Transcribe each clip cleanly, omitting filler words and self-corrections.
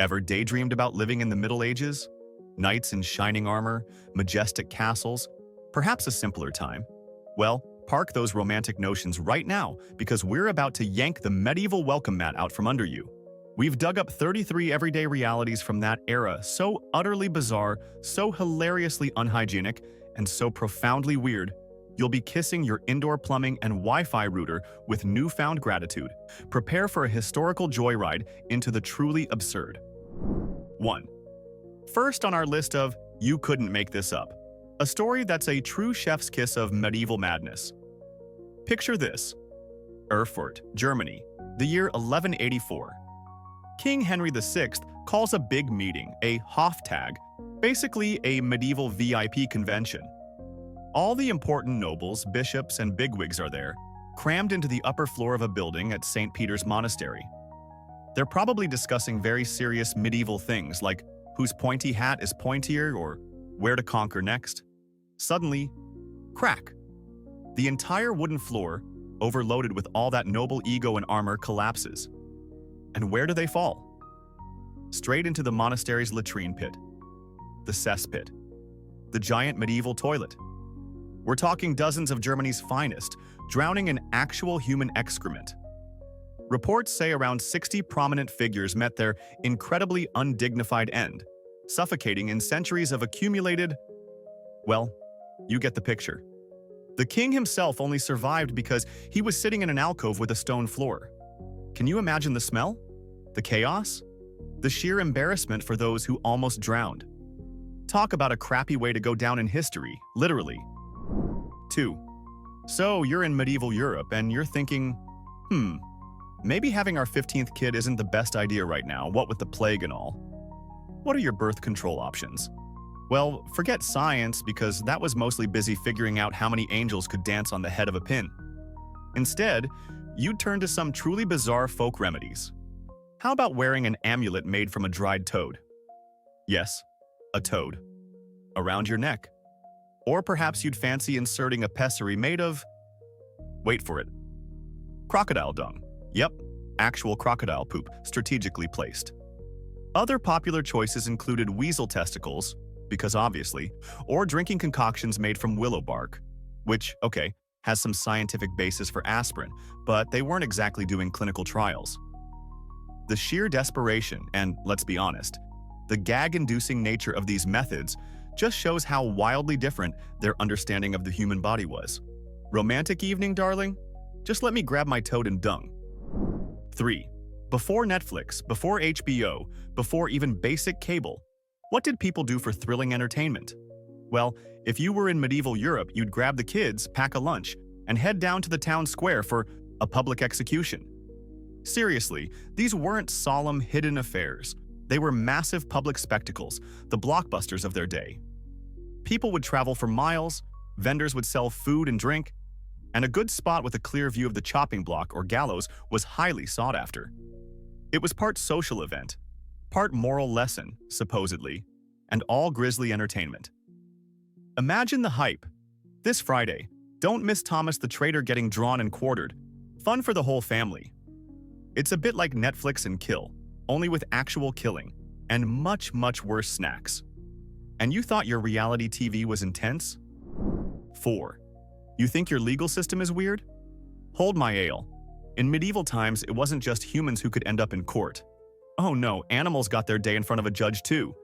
Ever daydreamed about living in the Middle Ages? Knights in shining armor, majestic castles, perhaps a simpler time? Well, park those romantic notions right now because we're about to yank the medieval welcome mat out from under you. We've dug up 33 everyday realities from that era, so utterly bizarre, so hilariously unhygienic, and so profoundly weird, you'll be kissing your indoor plumbing and Wi-Fi router with newfound gratitude. Prepare for a historical joyride into the truly absurd. 1. First on our list of You Couldn't Make This Up, a story that's a true chef's kiss of medieval madness. Picture this. Erfurt, Germany, the year 1184. King Henry VI calls a big meeting, a Hoftag, basically a medieval VIP convention. All the important nobles, bishops, and bigwigs are there, crammed into the upper floor of a building at St. Peter's Monastery. They're probably discussing very serious medieval things like whose pointy hat is pointier or where to conquer next. Suddenly, crack! The entire wooden floor, overloaded with all that noble ego and armor, collapses. And where do they fall? Straight into the monastery's latrine pit. The cesspit. The giant medieval toilet. We're talking dozens of Germany's finest, drowning in actual human excrement. Reports say around 60 prominent figures met their incredibly undignified end, suffocating in centuries of accumulated… well, you get the picture. The king himself only survived because he was sitting in an alcove with a stone floor. Can you imagine the smell? The chaos? The sheer embarrassment for those who almost drowned. Talk about a crappy way to go down in history, literally. 2. So you're in medieval Europe and you're thinking, maybe having our 15th kid isn't the best idea right now, what with the plague and all. What are your birth control options? Well, forget science because that was mostly busy figuring out how many angels could dance on the head of a pin. Instead, you'd turn to some truly bizarre folk remedies. How about wearing an amulet made from a dried toad? Yes, a toad. Around your neck. Or perhaps you'd fancy inserting a pessary made of… wait for it. Crocodile dung. Yep, actual crocodile poop, strategically placed. Other popular choices included weasel testicles, because obviously, or drinking concoctions made from willow bark, which, okay, has some scientific basis for aspirin, but they weren't exactly doing clinical trials. The sheer desperation and, let's be honest, the gag-inducing nature of these methods just shows how wildly different their understanding of the human body was. Romantic evening, darling? Just let me grab my toad and dung. 3. Before Netflix, before HBO, before even basic cable, what did people do for thrilling entertainment? Well, if you were in medieval Europe, you'd grab the kids, pack a lunch, and head down to the town square for a public execution. Seriously, these weren't solemn, hidden affairs. They were massive public spectacles, the blockbusters of their day. People would travel for miles, vendors would sell food and drink, and a good spot with a clear view of the chopping block or gallows was highly sought after. It was part social event, part moral lesson, supposedly, and all grisly entertainment. Imagine the hype. This Friday, don't miss Thomas the Traitor getting drawn and quartered. Fun for the whole family. It's a bit like Netflix and Kill, only with actual killing, and much, much worse snacks. And you thought your reality TV was intense? 4. You think your legal system is weird? Hold my ale. In medieval times, it wasn't just humans who could end up in court. Oh no, animals got their day in front of a judge too.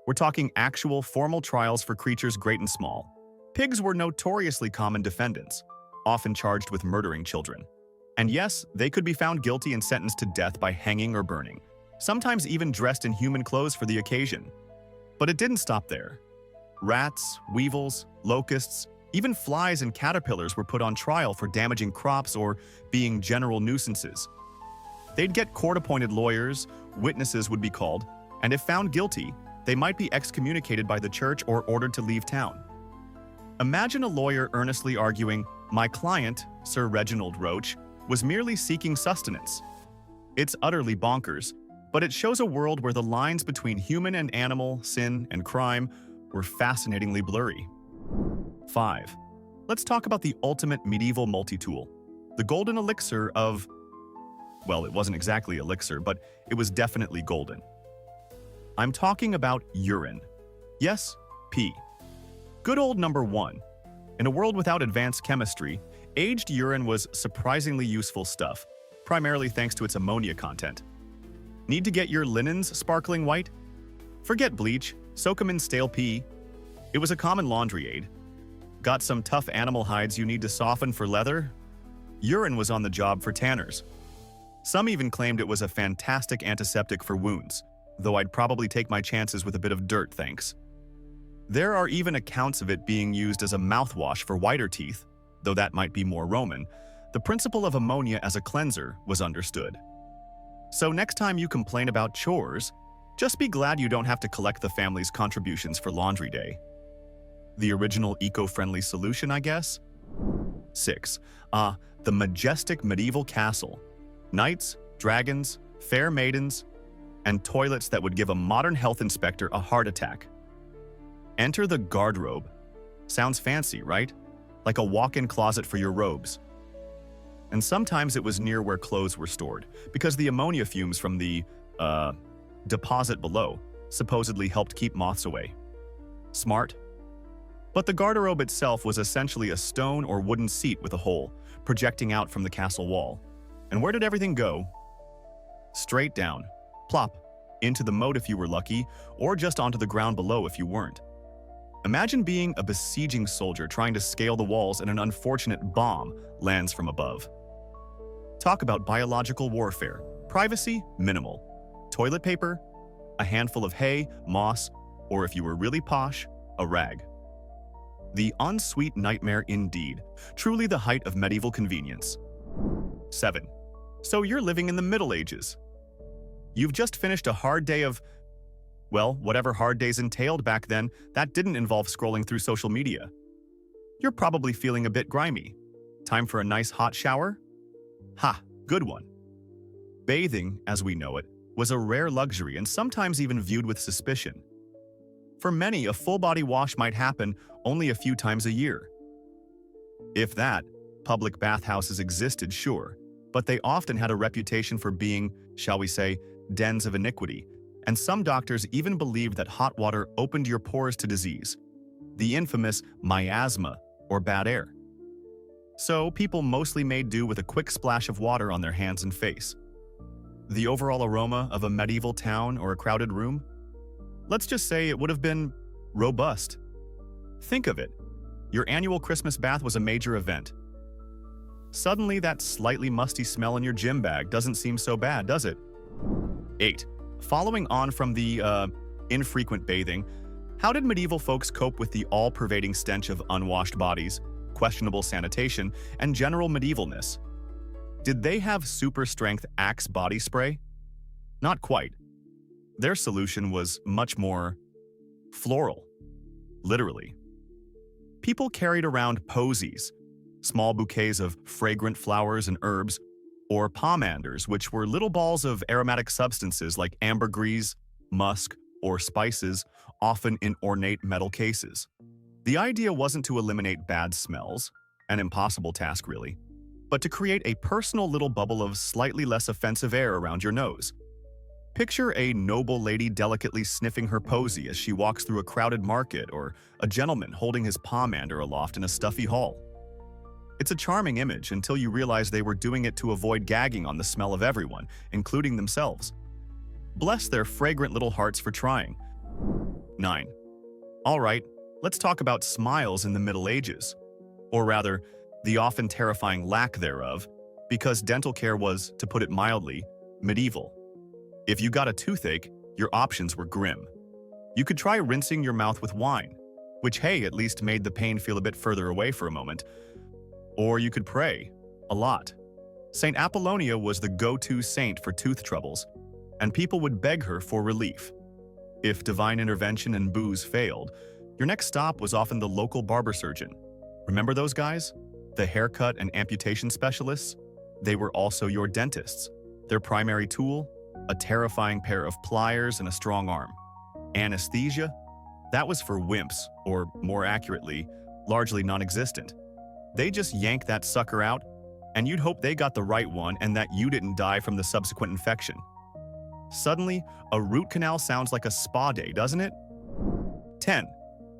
We're talking actual formal trials for creatures great and small. Pigs were notoriously common defendants, often charged with murdering children. And yes, they could be found guilty and sentenced to death by hanging or burning, sometimes even dressed in human clothes for the occasion. But it didn't stop there. Rats, weevils, locusts, even flies and caterpillars were put on trial for damaging crops or being general nuisances. They'd get court-appointed lawyers, witnesses would be called, and if found guilty, they might be excommunicated by the church or ordered to leave town. Imagine a lawyer earnestly arguing, "My client, Sir Reginald Roach, was merely seeking sustenance." It's utterly bonkers, but it shows a world where the lines between human and animal, sin and crime were fascinatingly blurry. 5. Let's talk about the ultimate medieval multi-tool, the golden elixir of… well, it wasn't exactly elixir, but it was definitely golden. I'm talking about urine. Yes, pee. Good old number one. In a world without advanced chemistry, aged urine was surprisingly useful stuff, primarily thanks to its ammonia content. Need to get your linens sparkling white? Forget bleach, soak them in stale pee. It was a common laundry aid. Got some tough animal hides you need to soften for leather? Urine was on the job for tanners. Some even claimed it was a fantastic antiseptic for wounds, though I'd probably take my chances with a bit of dirt, thanks. There are even accounts of it being used as a mouthwash for whiter teeth, though that might be more Roman. The principle of ammonia as a cleanser was understood. So next time you complain about chores, just be glad you don't have to collect the family's contributions for laundry day. The original eco-friendly solution, I guess? 6. The majestic medieval castle. Knights, dragons, fair maidens, and toilets that would give a modern health inspector a heart attack. Enter the garderobe. Sounds fancy, right? Like a walk-in closet for your robes. And sometimes it was near where clothes were stored, because the ammonia fumes from the, deposit below supposedly helped keep moths away. Smart? But the garderobe itself was essentially a stone or wooden seat with a hole, projecting out from the castle wall. And where did everything go? Straight down. Plop. Into the moat if you were lucky, or just onto the ground below if you weren't. Imagine being a besieging soldier trying to scale the walls and an unfortunate bomb lands from above. Talk about biological warfare. Privacy? Minimal. Toilet paper? A handful of hay, moss, or if you were really posh, a rag. The unsweet nightmare indeed. Truly the height of medieval convenience. 7. So you're living in the Middle Ages. You've just finished a hard day of, well, whatever hard days entailed back then, that didn't involve scrolling through social media. You're probably feeling a bit grimy. Time for a nice hot shower? Ha, good one. Bathing, as we know it, was a rare luxury and sometimes even viewed with suspicion. For many, a full-body wash might happen only a few times a year. If that, public bathhouses existed, sure, but they often had a reputation for being, shall we say, dens of iniquity, and some doctors even believed that hot water opened your pores to disease, the infamous miasma, or bad air. So people mostly made do with a quick splash of water on their hands and face. The overall aroma of a medieval town or a crowded room? Let's just say it would have been robust. Think of it. Your annual Christmas bath was a major event. Suddenly, that slightly musty smell in your gym bag doesn't seem so bad, does it? 8. Following on from the, infrequent bathing, how did medieval folks cope with the all-pervading stench of unwashed bodies, questionable sanitation, and general medievalness? Did they have super-strength Axe body spray? Not quite. Their solution was much more floral, literally. People carried around posies, small bouquets of fragrant flowers and herbs, or pomanders, which were little balls of aromatic substances like ambergris, musk, or spices, often in ornate metal cases. The idea wasn't to eliminate bad smells, an impossible task really, but to create a personal little bubble of slightly less offensive air around your nose. Picture a noble lady delicately sniffing her posy as she walks through a crowded market, or a gentleman holding his pomander aloft in a stuffy hall. It's a charming image until you realize they were doing it to avoid gagging on the smell of everyone, including themselves. Bless their fragrant little hearts for trying. 9. Alright, let's talk about smiles in the Middle Ages. Or rather, the often terrifying lack thereof, because dental care was, to put it mildly, medieval. If you got a toothache, your options were grim. You could try rinsing your mouth with wine, which, hey, at least made the pain feel a bit further away for a moment. Or you could pray, a lot. Saint Apollonia was the go-to saint for tooth troubles, and people would beg her for relief. If divine intervention and booze failed, your next stop was often the local barber surgeon. Remember those guys? The haircut and amputation specialists? They were also your dentists. Their primary tool? A terrifying pair of pliers and a strong arm. Anesthesia? That was for wimps, or more accurately, largely non-existent. They just yanked that sucker out, and you'd hope they got the right one and that you didn't die from the subsequent infection. Suddenly, a root canal sounds like a spa day, doesn't it? 10.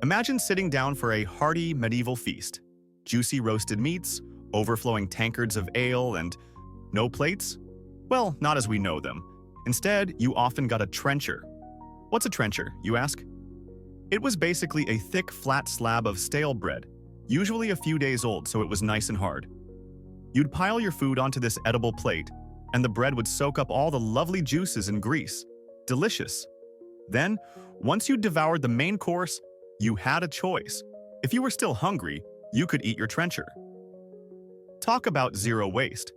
Imagine sitting down for a hearty medieval feast. Juicy roasted meats, overflowing tankards of ale, and no plates? Well, not as we know them. Instead, you often got a trencher. What's a trencher, you ask? It was basically a thick, flat slab of stale bread, usually a few days old, so it was nice and hard. You'd pile your food onto this edible plate, and the bread would soak up all the lovely juices and grease. Delicious. Then, once you'd devoured the main course, you had a choice. If you were still hungry, you could eat your trencher. Talk about zero waste.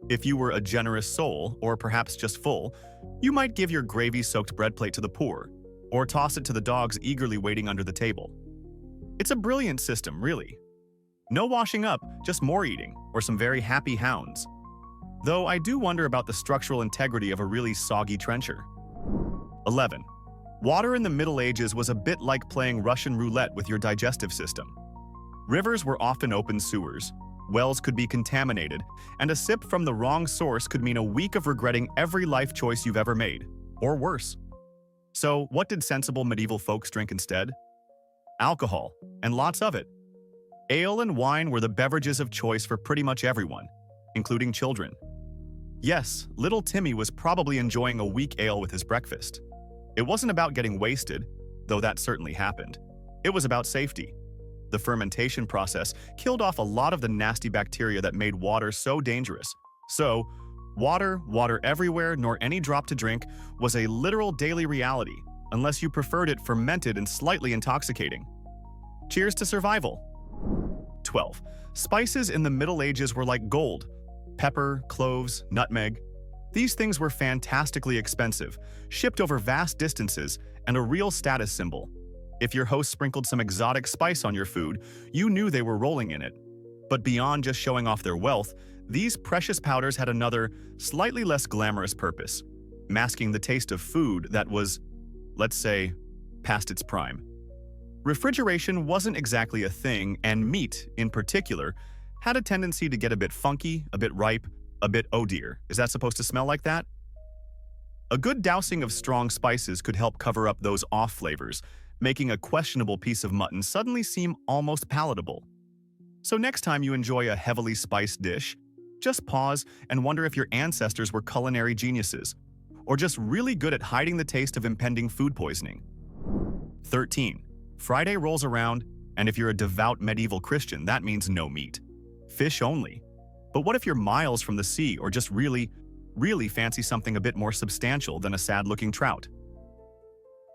If you were a generous soul, or perhaps just full, you might give your gravy-soaked bread plate to the poor, or toss it to the dogs eagerly waiting under the table. It's a brilliant system, really. No washing up, just more eating, or some very happy hounds. Though I do wonder about the structural integrity of a really soggy trencher. 11. Water in the Middle Ages was a bit like playing Russian roulette with your digestive system. Rivers were often open sewers, wells could be contaminated, and a sip from the wrong source could mean a week of regretting every life choice you've ever made, or worse. So, what did sensible medieval folks drink instead? Alcohol, and lots of it. Ale and wine were the beverages of choice for pretty much everyone, including children. Yes, little Timmy was probably enjoying a weak ale with his breakfast. It wasn't about getting wasted, though that certainly happened. It was about safety. The fermentation process killed off a lot of the nasty bacteria that made water so dangerous. So, water everywhere, nor any drop to drink, was a literal daily reality, unless you preferred it fermented and slightly intoxicating. Cheers to survival. 12. Spices in the Middle Ages were like gold. Pepper, cloves, nutmeg. These things were fantastically expensive, shipped over vast distances, and a real status symbol. If your host sprinkled some exotic spice on your food, you knew they were rolling in it. But beyond just showing off their wealth, these precious powders had another, slightly less glamorous purpose, masking the taste of food that was, let's say, past its prime. Refrigeration wasn't exactly a thing, and meat, in particular, had a tendency to get a bit funky, a bit ripe, a bit oh dear. Is that supposed to smell like that? A good dousing of strong spices could help cover up those off flavors, making a questionable piece of mutton suddenly seem almost palatable. So next time you enjoy a heavily spiced dish, just pause and wonder if your ancestors were culinary geniuses, or just really good at hiding the taste of impending food poisoning. 13. Friday rolls around, and if you're a devout medieval Christian, that means no meat. Fish only. But what if you're miles from the sea or just really fancy something a bit more substantial than a sad-looking trout?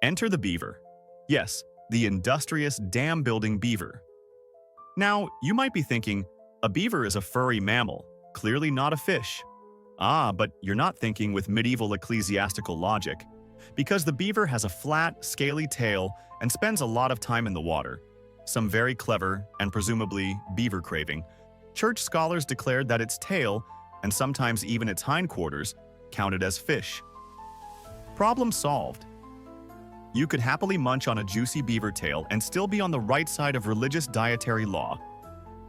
Enter the beaver. Yes, the industrious dam-building beaver. Now, you might be thinking, a beaver is a furry mammal, clearly not a fish. But you're not thinking with medieval ecclesiastical logic, because the beaver has a flat, scaly tail and spends a lot of time in the water. Some very clever, and presumably beaver-craving, church scholars declared that its tail, and sometimes even its hindquarters, counted as fish. Problem solved. You could happily munch on a juicy beaver tail and still be on the right side of religious dietary law.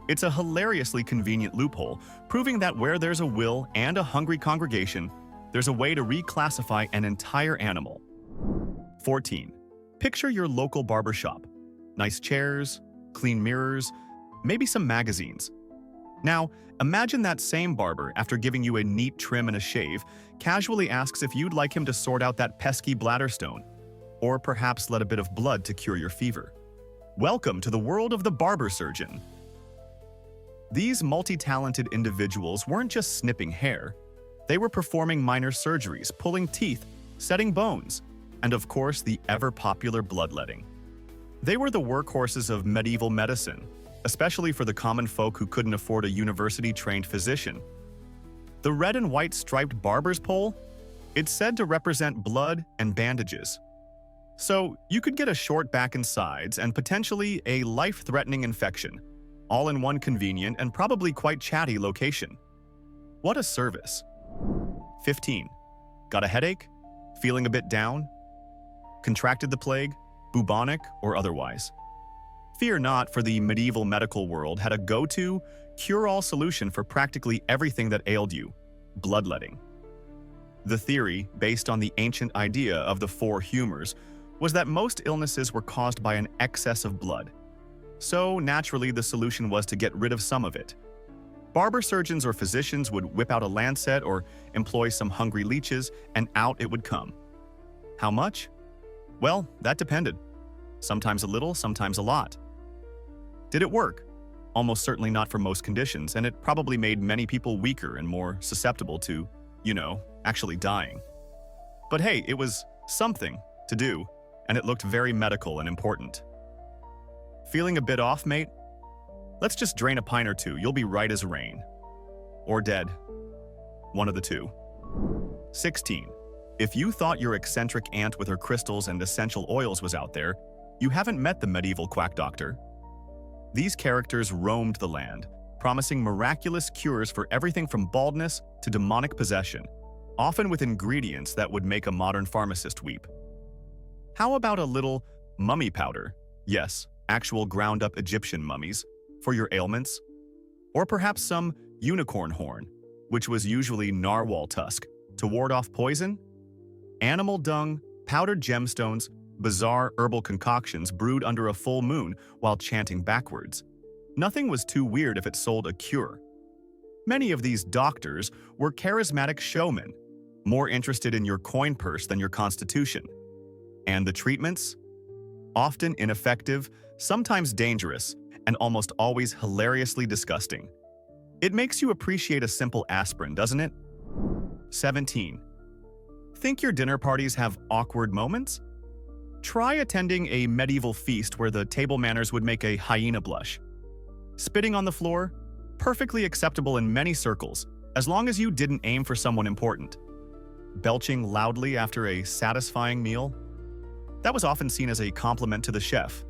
It's a hilariously convenient loophole, proving that where there's a will and a hungry congregation, there's a way to reclassify an entire animal. 14. Picture your local barber shop. Nice chairs, clean mirrors, maybe some magazines. Now, imagine that same barber, after giving you a neat trim and a shave, casually asks if you'd like him to sort out that pesky bladder stone, or perhaps let a bit of blood to cure your fever. Welcome to the world of the barber surgeon. These multi-talented individuals weren't just snipping hair. They were performing minor surgeries, pulling teeth, setting bones, and of course the ever-popular bloodletting. They were the workhorses of medieval medicine, especially for the common folk who couldn't afford a university-trained physician. The red and white striped barber's pole? It's said to represent blood and bandages. So you could get a short back and sides and potentially a life-threatening infection, all in one convenient and probably quite chatty location. What a service. 15. Got a headache? Feeling a bit down? Contracted the plague, bubonic or otherwise? Fear not, for the medieval medical world had a go-to, cure-all solution for practically everything that ailed you: bloodletting. The theory, based on the ancient idea of the four humors, was that most illnesses were caused by an excess of blood. So, naturally, the solution was to get rid of some of it. Barber surgeons or physicians would whip out a lancet or employ some hungry leeches, and out it would come. How much? Well, that depended. Sometimes a little, sometimes a lot. Did it work? Almost certainly not for most conditions, and it probably made many people weaker and more susceptible to, actually dying. But hey, it was something to do, and it looked very medical and important. Feeling a bit off, mate? Let's just drain a pint or two, you'll be right as rain. Or dead. One of the two. 16. If you thought your eccentric aunt with her crystals and essential oils was out there, you haven't met the medieval quack doctor. These characters roamed the land, promising miraculous cures for everything from baldness to demonic possession, often with ingredients that would make a modern pharmacist weep. How about a little mummy powder? Yes, actual ground-up Egyptian mummies, for your ailments? Or perhaps some unicorn horn, which was usually narwhal tusk, to ward off poison? Animal dung, powdered gemstones, bizarre herbal concoctions brewed under a full moon while chanting backwards. Nothing was too weird if it sold a cure. Many of these doctors were charismatic showmen, more interested in your coin purse than your constitution. And the treatments? Often ineffective, sometimes dangerous, and almost always hilariously disgusting. It makes you appreciate a simple aspirin, doesn't it? 17. Think your dinner parties have awkward moments? Try attending a medieval feast where the table manners would make a hyena blush. Spitting on the floor? Perfectly acceptable in many circles, as long as you didn't aim for someone important. Belching loudly after a satisfying meal? That was often seen as a compliment to the chef.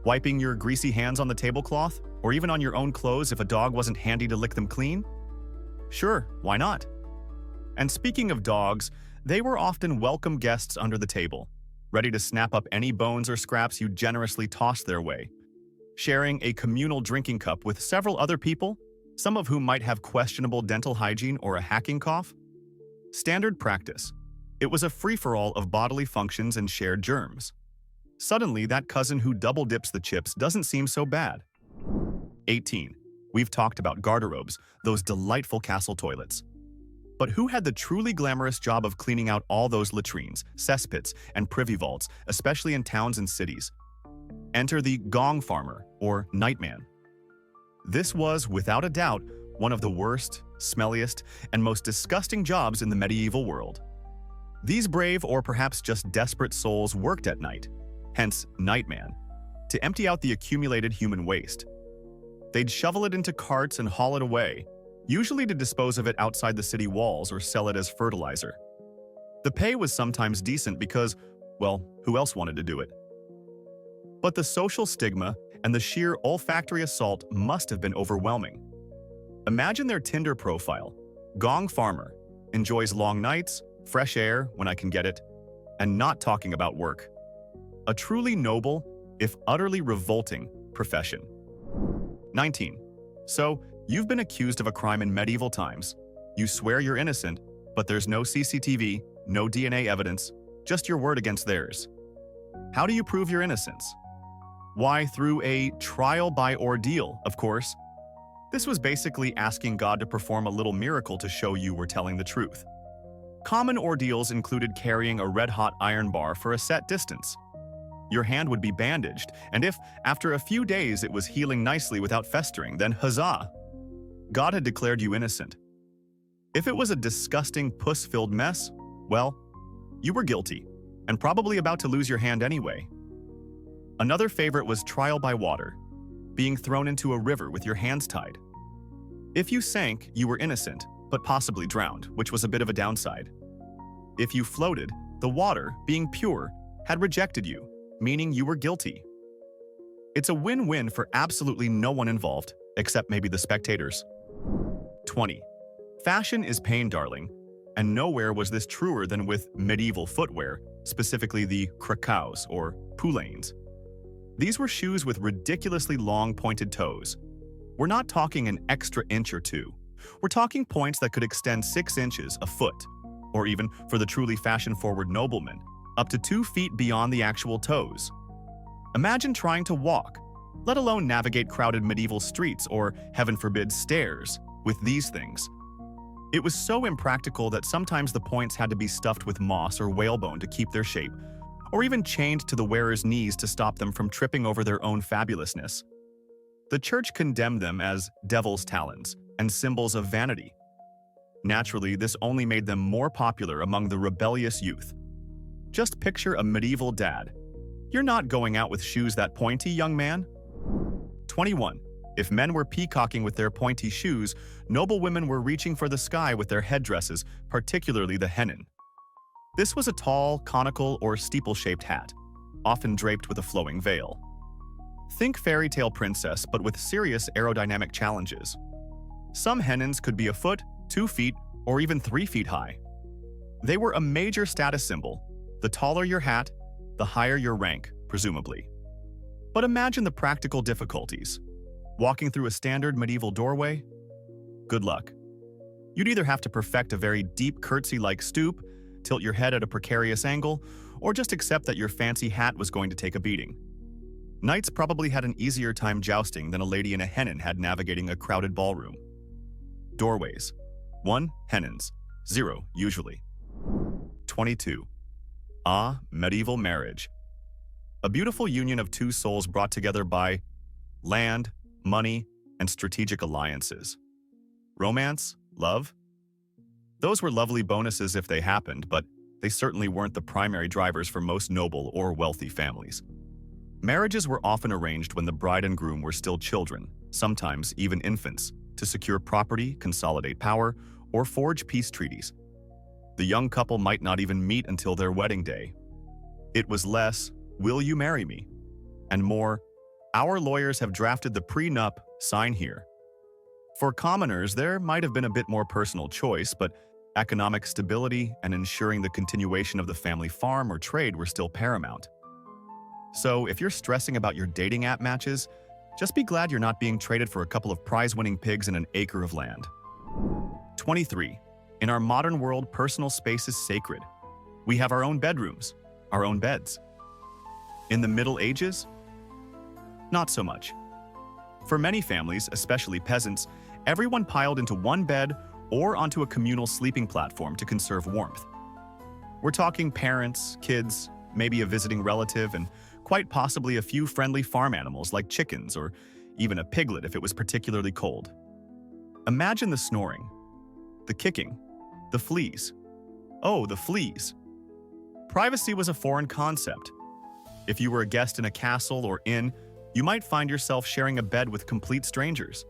Wiping your greasy hands on the tablecloth, or even on your own clothes if a dog wasn't handy to lick them clean? Sure, why not? And speaking of dogs, they were often welcome guests under the table, ready to snap up any bones or scraps you generously tossed their way. Sharing a communal drinking cup with several other people, some of whom might have questionable dental hygiene or a hacking cough? Standard practice. It was a free-for-all of bodily functions and shared germs. Suddenly, that cousin who double dips the chips doesn't seem so bad. 18. We've talked about garderobes, those delightful castle toilets. But who had the truly glamorous job of cleaning out all those latrines, cesspits, and privy vaults, especially in towns and cities? Enter the gong farmer, or nightman. This was, without a doubt, one of the worst, smelliest, and most disgusting jobs in the medieval world. These brave or perhaps just desperate souls worked at night, hence nightman, to empty out the accumulated human waste. They'd shovel it into carts and haul it away, usually to dispose of it outside the city walls or sell it as fertilizer. The pay was sometimes decent because, well, who else wanted to do it? But the social stigma and the sheer olfactory assault must have been overwhelming. Imagine their Tinder profile: gong farmer, enjoys long nights, fresh air when I can get it, and not talking about work. A truly noble, if utterly revolting, profession. 19. So, you've been accused of a crime in medieval times. You swear you're innocent, but there's no CCTV, no DNA evidence, just your word against theirs. How do you prove your innocence? Why, through a trial by ordeal, of course. This was basically asking God to perform a little miracle to show you were telling the truth. Common ordeals included carrying a red-hot iron bar for a set distance. Your hand would be bandaged, and if, after a few days, it was healing nicely without festering, then huzzah! God had declared you innocent. If it was a disgusting, puss-filled mess, well, you were guilty, and probably about to lose your hand anyway. Another favorite was trial by water, being thrown into a river with your hands tied. If you sank, you were innocent, but possibly drowned, which was a bit of a downside. If you floated, the water, being pure, had rejected you, meaning you were guilty. It's a win-win for absolutely no one involved, except maybe the spectators. 20. Fashion is pain, darling, and nowhere was this truer than with medieval footwear, specifically the krakows or poulaines. These were shoes with ridiculously long pointed toes. We're not talking an extra inch or two. We're talking points that could extend 6 inches, a foot. or even for the truly fashion-forward nobleman, up to 2 feet beyond the actual toes. Imagine trying to walk, let alone navigate crowded medieval streets or, heaven forbid, stairs, with these things. It was so impractical that sometimes the points had to be stuffed with moss or whalebone to keep their shape, or even chained to the wearer's knees to stop them from tripping over their own fabulousness. The church condemned them as devil's talons and symbols of vanity. Naturally, this only made them more popular among the rebellious youth. Just picture a medieval dad. You're not going out with shoes that pointy, young man. 21. If men were peacocking with their pointy shoes, noble women were reaching for the sky with their headdresses, particularly the hennin. This was a tall, conical, or steeple-shaped hat, often draped with a flowing veil. Think fairy tale princess, but with serious aerodynamic challenges. Some hennins could be a foot, 2 feet, or even 3 feet high. They were a major status symbol. The taller your hat, the higher your rank, presumably. But imagine the practical difficulties. Walking through a standard medieval doorway? Good luck. You'd either have to perfect a very deep curtsy-like stoop, tilt your head at a precarious angle, or just accept that your fancy hat was going to take a beating. Knights probably had an easier time jousting than a lady in a hennin had navigating a crowded ballroom. Doorways. 1. Hennins. 0. Usually. 22. Medieval marriage. A beautiful union of 2 souls brought together by land, money, and strategic alliances. Romance? Love? Those were lovely bonuses if they happened, but they certainly weren't the primary drivers for most noble or wealthy families. Marriages were often arranged when the bride and groom were still children, sometimes even infants, to secure property, consolidate power, or forge peace treaties. The young couple might not even meet until their wedding day. It was less, "Will you marry me?" and more, "Our lawyers have drafted the prenup, sign here." For commoners, there might have been a bit more personal choice, but economic stability and ensuring the continuation of the family farm or trade were still paramount. So if you're stressing about your dating app matches, just be glad you're not being traded for a couple of prize-winning pigs and an acre of land. 23. In our modern world, personal space is sacred. We have our own bedrooms, our own beds. In the Middle Ages? Not so much. For many families, especially peasants, everyone piled into one bed or onto a communal sleeping platform to conserve warmth. We're talking parents, kids, maybe a visiting relative, and quite possibly a few friendly farm animals like chickens or even a piglet if it was particularly cold. Imagine the snoring, the kicking, the fleas. Oh, the fleas. Privacy was a foreign concept. If you were a guest in a castle or inn, you might find yourself sharing a bed with complete strangers.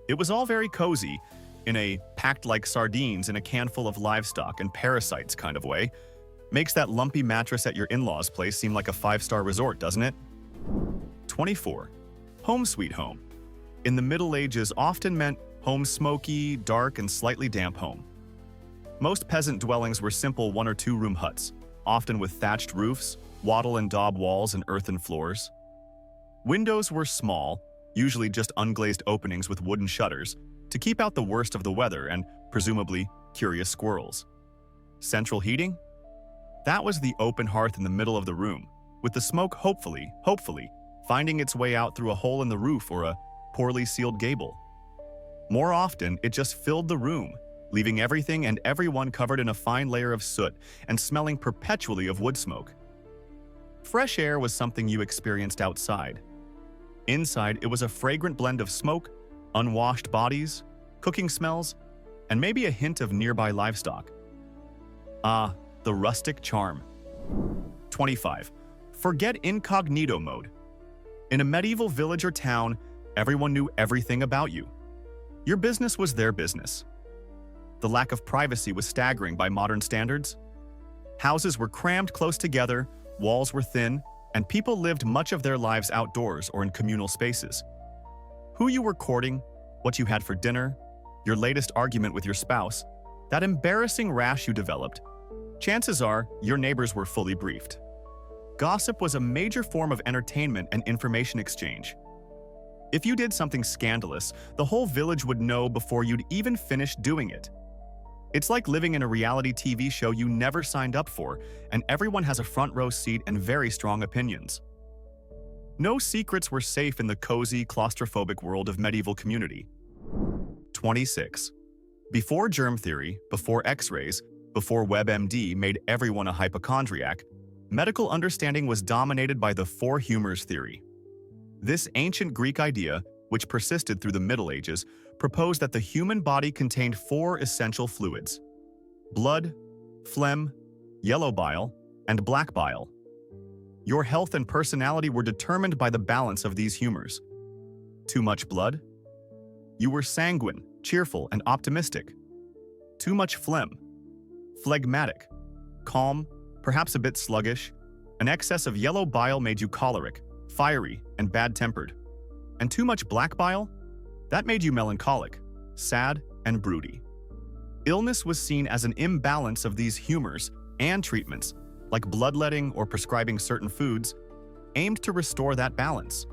It was all very cozy, in a packed like sardines in a can full of livestock and parasites kind of way. Makes that lumpy mattress at your in-laws' place seem like a 5-star resort, doesn't it? 24. Home sweet home. In the Middle Ages often meant home smoky, dark, and slightly damp home. Most peasant dwellings were simple 1- or 2-room huts, often with thatched roofs, wattle and daub walls, and earthen floors. Windows were small, usually just unglazed openings with wooden shutters, to keep out the worst of the weather and, presumably, curious squirrels. Central heating? That was the open hearth in the middle of the room, with the smoke hopefully, finding its way out through a hole in the roof or a poorly sealed gable. More often, it just filled the room, leaving everything and everyone covered in a fine layer of soot and smelling perpetually of wood smoke. Fresh air was something you experienced outside. Inside, it was a fragrant blend of smoke, unwashed bodies, cooking smells, and maybe a hint of nearby livestock. The rustic charm. 25. Forget incognito mode. In a medieval village or town, everyone knew everything about you. Your business was their business. The lack of privacy was staggering by modern standards. Houses were crammed close together, walls were thin, and people lived much of their lives outdoors or in communal spaces. Who you were courting, what you had for dinner, your latest argument with your spouse, that embarrassing rash you developed, chances are your neighbors were fully briefed. Gossip was a major form of entertainment and information exchange. If you did something scandalous, the whole village would know before you'd even finish doing it. It's like living in a reality TV show you never signed up for, and everyone has a front row seat and very strong opinions. No secrets were safe in the cozy, claustrophobic world of medieval community. 26. Before germ theory, before X-rays, before WebMD made everyone a hypochondriac, medical understanding was dominated by the four humors theory. This ancient Greek idea, which persisted through the Middle Ages, proposed that the human body contained four essential fluids: blood, phlegm, yellow bile, and black bile. Your health and personality were determined by the balance of these humors. Too much blood? You were sanguine, cheerful, and optimistic. Too much phlegm? Phlegmatic, calm, perhaps a bit sluggish. An excess of yellow bile made you choleric, fiery, and bad-tempered. And too much black bile? That made you melancholic, sad, and broody. Illness was seen as an imbalance of these humors, and treatments, like bloodletting or prescribing certain foods, aimed to restore that balance.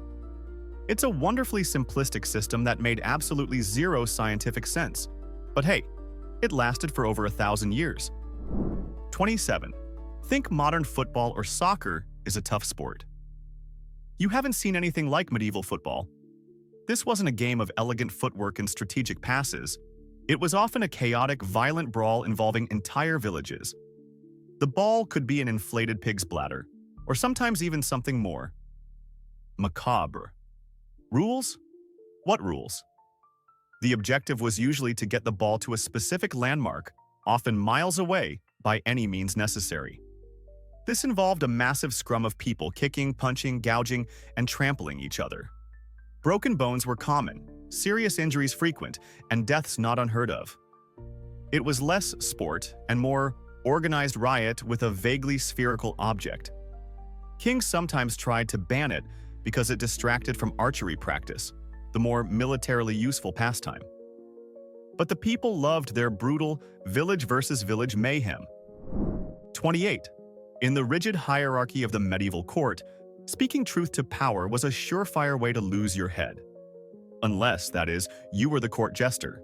It's a wonderfully simplistic system that made absolutely zero scientific sense. But hey, it lasted for over 1,000 years. 27. Think modern football or soccer is a tough sport. You haven't seen anything like medieval football. This wasn't a game of elegant footwork and strategic passes. It was often a chaotic, violent brawl involving entire villages. The ball could be an inflated pig's bladder, or sometimes even something more. Macabre. Rules? What rules? The objective was usually to get the ball to a specific landmark, often miles away, by any means necessary. This involved a massive scrum of people kicking, punching, gouging, and trampling each other. Broken bones were common, serious injuries frequent, and deaths not unheard of. It was less sport and more organized riot with a vaguely spherical object. Kings sometimes tried to ban it because it distracted from archery practice, the more militarily useful pastime. But the people loved their brutal village versus village mayhem. 28. In the rigid hierarchy of the medieval court, speaking truth to power was a surefire way to lose your head. Unless, that is, you were the court jester.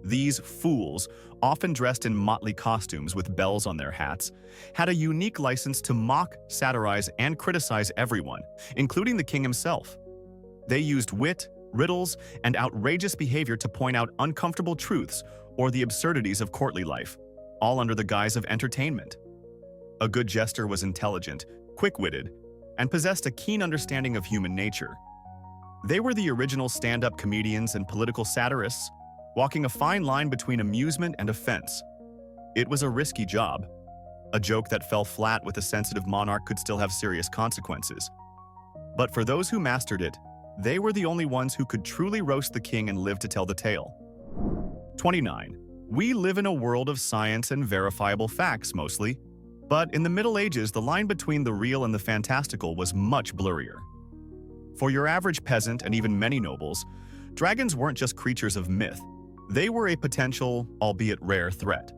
These fools, often dressed in motley costumes with bells on their hats, had a unique license to mock, satirize, and criticize everyone, including the king himself. They used wit, riddles, and outrageous behavior to point out uncomfortable truths or the absurdities of courtly life, all under the guise of entertainment. A good jester was intelligent, quick-witted, and possessed a keen understanding of human nature. They were the original stand-up comedians and political satirists, walking a fine line between amusement and offense. It was a risky job. A joke that fell flat with a sensitive monarch could still have serious consequences. But for those who mastered it, they were the only ones who could truly roast the king and live to tell the tale. 29. We live in a world of science and verifiable facts, mostly. But in the Middle Ages, the line between the real and the fantastical was much blurrier. For your average peasant and even many nobles, dragons weren't just creatures of myth. They were a potential, albeit rare, threat.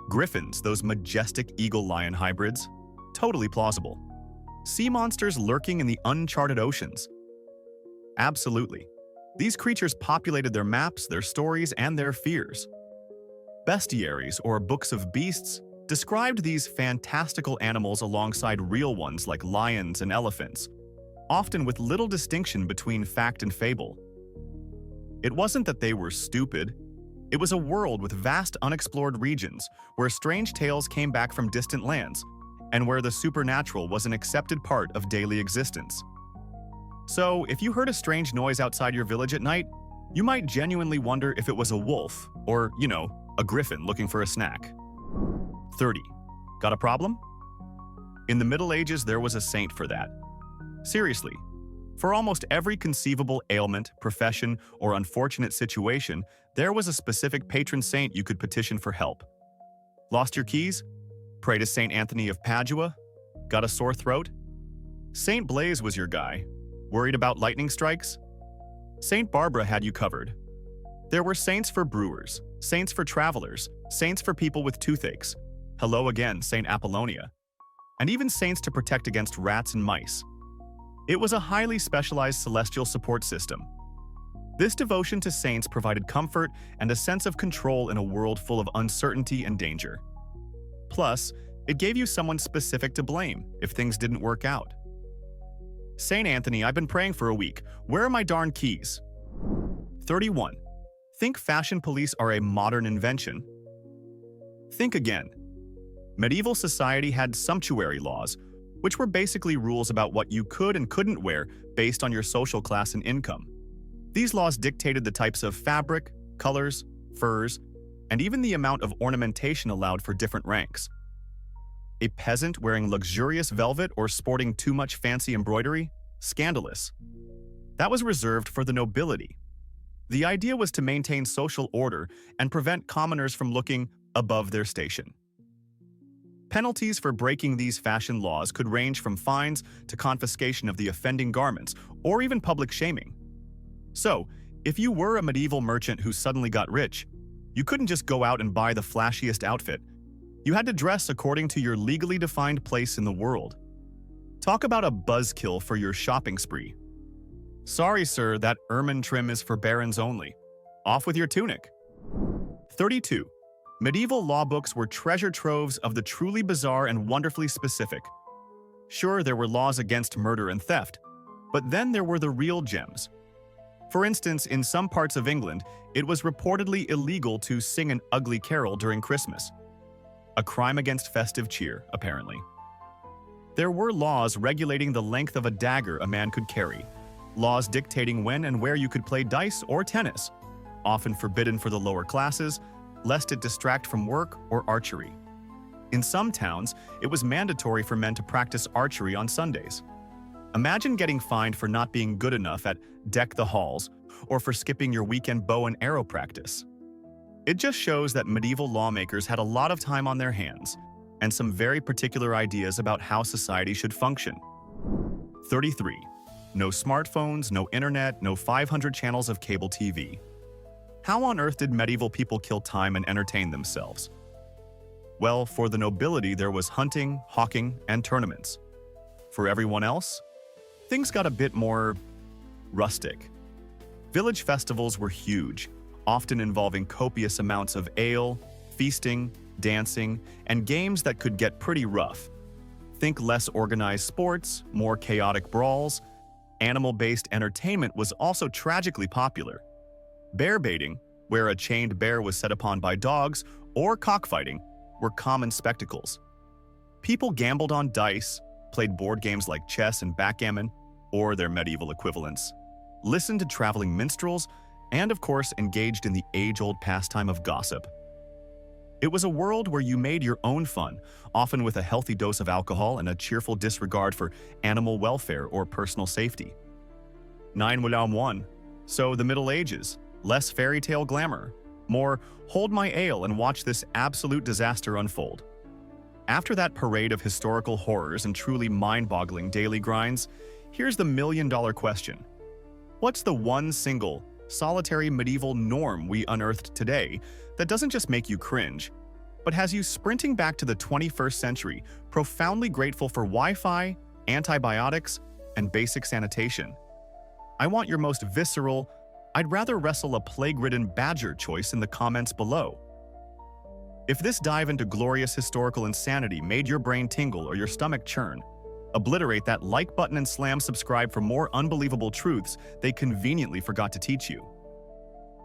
Griffins, those majestic eagle-lion hybrids, totally plausible. Sea monsters lurking in the uncharted oceans. Absolutely. These creatures populated their maps, their stories, and their fears. Bestiaries, or books of beasts, described these fantastical animals alongside real ones like lions and elephants, often with little distinction between fact and fable. It wasn't that they were stupid. It was a world with vast unexplored regions where strange tales came back from distant lands and where the supernatural was an accepted part of daily existence. So, if you heard a strange noise outside your village at night, you might genuinely wonder if it was a wolf or, a griffin looking for a snack. 30. Got a problem? In the Middle Ages, there was a saint for that. Seriously, for almost every conceivable ailment, profession, or unfortunate situation, there was a specific patron saint you could petition for help. Lost your keys? Pray to Saint Anthony of Padua? Got a sore throat? Saint Blaise was your guy. Worried about lightning strikes? Saint Barbara had you covered. There were saints for brewers, saints for travelers, saints for people with toothaches. Hello again, Saint Apollonia. And even saints to protect against rats and mice. It was a highly specialized celestial support system. This devotion to saints provided comfort and a sense of control in a world full of uncertainty and danger. Plus, it gave you someone specific to blame if things didn't work out. Saint Anthony, I've been praying for a week. Where are my darn keys? 31. Think fashion police are a modern invention? Think again. Medieval society had sumptuary laws, which were basically rules about what you could and couldn't wear based on your social class and income. These laws dictated the types of fabric, colors, furs, and even the amount of ornamentation allowed for different ranks. A peasant wearing luxurious velvet or sporting too much fancy embroidery? Scandalous. That was reserved for the nobility. The idea was to maintain social order and prevent commoners from looking above their station. Penalties for breaking these fashion laws could range from fines to confiscation of the offending garments, or even public shaming. So, if you were a medieval merchant who suddenly got rich, you couldn't just go out and buy the flashiest outfit. You had to dress according to your legally defined place in the world. Talk about a buzzkill for your shopping spree. Sorry, sir, that ermine trim is for barons only. Off with your tunic. 32. Medieval law books were treasure troves of the truly bizarre and wonderfully specific. Sure, there were laws against murder and theft, but then there were the real gems. For instance, in some parts of England, it was reportedly illegal to sing an ugly carol during Christmas. A crime against festive cheer, apparently. There were laws regulating the length of a dagger a man could carry, laws dictating when and where you could play dice or tennis, often forbidden for the lower classes, lest it distract from work or archery. In some towns, it was mandatory for men to practice archery on Sundays. Imagine getting fined for not being good enough at Deck the Halls or for skipping your weekend bow and arrow practice. It just shows that medieval lawmakers had a lot of time on their hands and some very particular ideas about how society should function. 33. No smartphones, no internet, no 500 channels of cable TV. How on earth did medieval people kill time and entertain themselves? Well, for the nobility there was hunting, hawking, and tournaments. For everyone else, things got a bit more rustic. Village festivals were huge, often involving copious amounts of ale, feasting, dancing, and games that could get pretty rough. Think less organized sports, more chaotic brawls. Animal-based entertainment was also tragically popular. Bear baiting, where a chained bear was set upon by dogs, or cockfighting, were common spectacles. People gambled on dice, played board games like chess and backgammon, or their medieval equivalents, listened to traveling minstrels, and of course engaged in the age-old pastime of gossip. It was a world where you made your own fun, often with a healthy dose of alcohol and a cheerful disregard for animal welfare or personal safety. 9-1. So the Middle Ages, less fairy tale glamour, more hold my ale and watch this absolute disaster unfold. After that parade of historical horrors and truly mind-boggling daily grinds, here's the million-dollar question. What's the one single, solitary medieval norm we unearthed today that doesn't just make you cringe, but has you sprinting back to the 21st century, profoundly grateful for Wi-Fi, antibiotics, and basic sanitation? I want your most visceral, I'd rather wrestle a plague-ridden badger choice in the comments below. If this dive into glorious historical insanity made your brain tingle or your stomach churn, obliterate that like button and slam subscribe for more unbelievable truths they conveniently forgot to teach you.